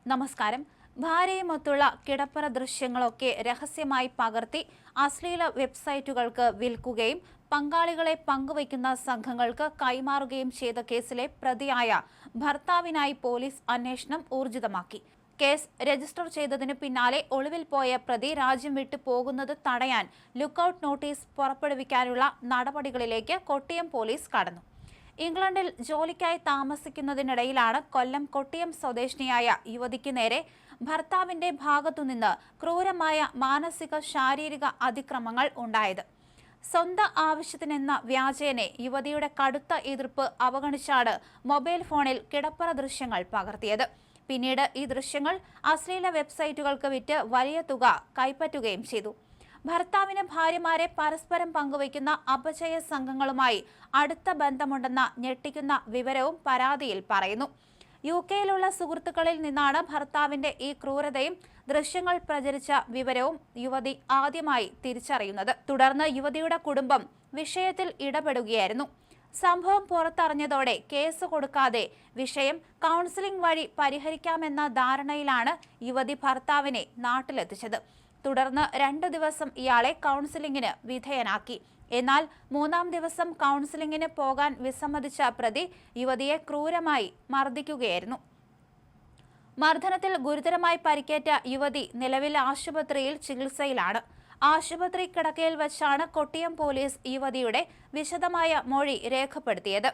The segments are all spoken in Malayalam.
നമസ്കാരം. ഭാര്യയുമൊത്തുള്ള കിടപ്പറ ദൃശ്യങ്ങളൊക്കെ രഹസ്യമായി പകർത്തി അശ്ലീല വെബ്സൈറ്റുകൾക്ക് വിൽക്കുകയും പങ്കാളികളെ പങ്കുവയ്ക്കുന്ന സംഘങ്ങൾക്ക് കൈമാറുകയും ചെയ്ത കേസിലെ പ്രതിയായ ഭർത്താവിനായി പോലീസ് അന്വേഷണം ഊർജിതമാക്കി. കേസ് രജിസ്റ്റർ ചെയ്തതിനു പിന്നാലെ ഒളിവിൽ പോയ പ്രതി രാജ്യം വിട്ടു പോകുന്നത് തടയാൻ ലുക്കൌട്ട് നോട്ടീസ് പുറപ്പെടുവിക്കാനുള്ള നടപടികളിലേക്ക് കൊട്ടിയം പോലീസ് കടന്നു. ഇംഗ്ലണ്ടിൽ ജോലിക്കായി താമസിക്കുന്നതിനിടയിലാണ് കൊല്ലം കൊട്ടിയം സ്വദേശിനിയായ യുവതിക്ക് നേരെ ഭർത്താവിന്റെ ഭാഗത്തുനിന്ന് ക്രൂരമായ മാനസിക ശാരീരിക അതിക്രമങ്ങൾ ഉണ്ടായത്. സ്വന്തം ആവശ്യത്തിനെന്ന വ്യാജേനെ യുവതിയുടെ കടുത്ത എതിർപ്പ് അവഗണിച്ചാണ് മൊബൈൽ ഫോണിൽ കിടപ്പറ ദൃശ്യങ്ങൾ പകർത്തിയത്. പിന്നീട് ഈ ദൃശ്യങ്ങൾ അശ്ലീല വെബ്സൈറ്റുകൾക്ക് വിറ്റ് വലിയ തുക കൈപ്പറ്റുകയും ചെയ്തു. ഭർത്താവിന് ഭാര്യമാരെ പരസ്പരം പങ്കുവയ്ക്കുന്ന അപചയ സംഘങ്ങളുമായി അടുത്ത ബന്ധമുണ്ടെന്ന ഞെട്ടിക്കുന്ന വിവരവും പരാതിയിൽ പറയുന്നു. UK-യിലുള്ള സുഹൃത്തുക്കളിൽ നിന്നാണ് ഭർത്താവിന്റെ ഈ ക്രൂരതയും ദൃശ്യങ്ങൾ പ്രചരിച്ച വിവരവും യുവതി ആദ്യമായി തിരിച്ചറിയുന്നത്. തുടർന്ന് യുവതിയുടെ കുടുംബം വിഷയത്തിൽ ഇടപെടുകയായിരുന്നു. സംഭവം പുറത്തറിഞ്ഞതോടെ കേസ് കൊടുക്കാതെ വിഷയം കൗൺസിലിംഗ് വഴി പരിഹരിക്കാമെന്ന ധാരണയിലാണ് യുവതി ഭർത്താവിനെ നാട്ടിലെത്തിച്ചത്. തുടർന്ന് 2 ദിവസം ഇയാളെ കൗൺസിലിംഗിന് വിധേയനാക്കി. എന്നാൽ 3-ാം ദിവസം കൗൺസിലിംഗിന് പോകാൻ വിസമ്മതിച്ച പ്രതി യുവതിയെ ക്രൂരമായി മർദ്ദിക്കുകയായിരുന്നു. മർദ്ദനത്തിൽ ഗുരുതരമായി പരിക്കേറ്റ യുവതി നിലവിൽ ആശുപത്രിയിൽ ചികിത്സയിലാണ്. ആശുപത്രി കിടക്കയിൽ വച്ചാണ് കൊട്ടിയം പോലീസ് യുവതിയുടെ വിശദമായ മൊഴി രേഖപ്പെടുത്തിയത്.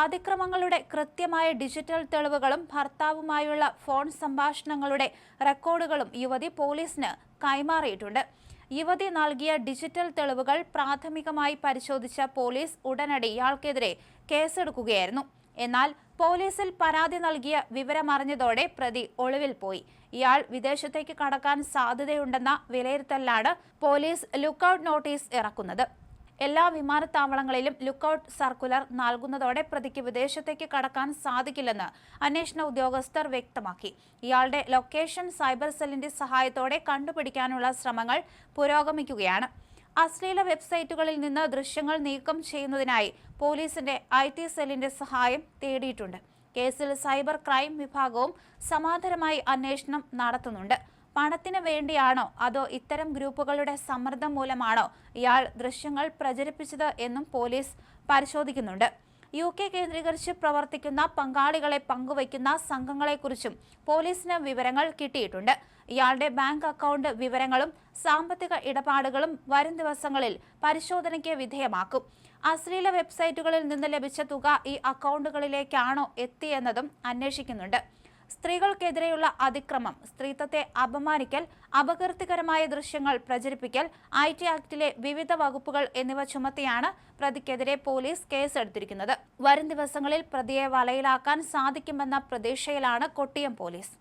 അതിക്രമങ്ങളുടെ കൃത്യമായ ഡിജിറ്റൽ തെളിവുകളും ഭർത്താവുമായുള്ള ഫോൺ സംഭാഷണങ്ങളുടെ റെക്കോർഡുകളും യുവതി പോലീസിന് കൈമാറിയിട്ടുണ്ട്. യുവതി നൽകിയ ഡിജിറ്റൽ തെളിവുകൾ പ്രാഥമികമായി പരിശോധിച്ച പോലീസ് ഉടനടി ഇയാൾക്കെതിരെ കേസെടുക്കുകയായിരുന്നു. എന്നാൽ പോലീസിൽ പരാതി നൽകിയ വിവരമറിഞ്ഞതോടെ പ്രതി ഒളിവിൽ പോയി. ഇയാൾ വിദേശത്തേക്ക് കടക്കാൻ സാധ്യതയുണ്ടെന്ന വിലയിരുത്തലിലാണ് പോലീസ് ലുക്കൌട്ട് നോട്ടീസ് ഇറക്കുന്നത്. എല്ലാ വിമാനത്താവളങ്ങളിലും ലുക്കൌട്ട് സർക്കുലർ നൽകുന്നതോടെ പ്രതിക്ക് വിദേശത്തേക്ക് കടക്കാൻ സാധിക്കില്ലെന്ന് അന്വേഷണ ഉദ്യോഗസ്ഥർ വ്യക്തമാക്കി. ഇയാളുടെ ലൊക്കേഷൻ സൈബർ സെല്ലിന്റെ സഹായത്തോടെ കണ്ടുപിടിക്കാനുള്ള ശ്രമങ്ങൾ പുരോഗമിക്കുകയാണ്. അശ്ലീല വെബ്സൈറ്റുകളിൽ നിന്ന് ദൃശ്യങ്ങൾ നീക്കം ചെയ്യുന്നതിനായി പോലീസിന്റെ IT സെല്ലിന്റെ സഹായം തേടിയിട്ടുണ്ട്. കേസിൽ സൈബർ ക്രൈം വിഭാഗവും സമാന്തരമായി അന്വേഷണം നടത്തുന്നുണ്ട്. പണത്തിന് വേണ്ടിയാണോ അതോ ഇത്തരം ഗ്രൂപ്പുകളുടെ സമ്മർദ്ദം മൂലമാണോ ഇയാൾ ദൃശ്യങ്ങൾ പ്രചരിപ്പിച്ചത് എന്നും പോലീസ് പരിശോധിക്കുന്നുണ്ട്. UK കേന്ദ്രീകരിച്ച് പ്രവർത്തിക്കുന്ന പങ്കാളികളെ പങ്കുവയ്ക്കുന്ന സംഘങ്ങളെക്കുറിച്ചും പോലീസിന് വിവരങ്ങൾ കിട്ടിയിട്ടുണ്ട്. ഇയാളുടെ ബാങ്ക് അക്കൗണ്ട് വിവരങ്ങളും സാമ്പത്തിക ഇടപാടുകളും വരും ദിവസങ്ങളിൽ പരിശോധനയ്ക്ക് വിധേയമാക്കും. അശ്ലീല വെബ്സൈറ്റുകളിൽ നിന്ന് ലഭിച്ച തുക ഈ അക്കൗണ്ടുകളിലേക്കാണോ എത്തിയെന്നതും അന്വേഷിക്കുന്നുണ്ട്. സ്ത്രീകൾക്കെതിരെയുള്ള അതിക്രമം, സ്ത്രീത്വത്തെ അപമാനിക്കൽ, അപകീർത്തികരമായ ദൃശ്യങ്ങൾ പ്രചരിപ്പിക്കൽ, IT ആക്ടിലെ വിവിധ വകുപ്പുകൾ എന്നിവ ചുമത്തിയാണ് പ്രതിക്കെതിരെ പോലീസ് കേസെടുത്തിരിക്കുന്നത്. വരും ദിവസങ്ങളിൽ പ്രതിയെ വലയിലാക്കാൻ സാധിക്കുമെന്ന പ്രതീക്ഷയിലാണ് കൊട്ടിയം പോലീസ്.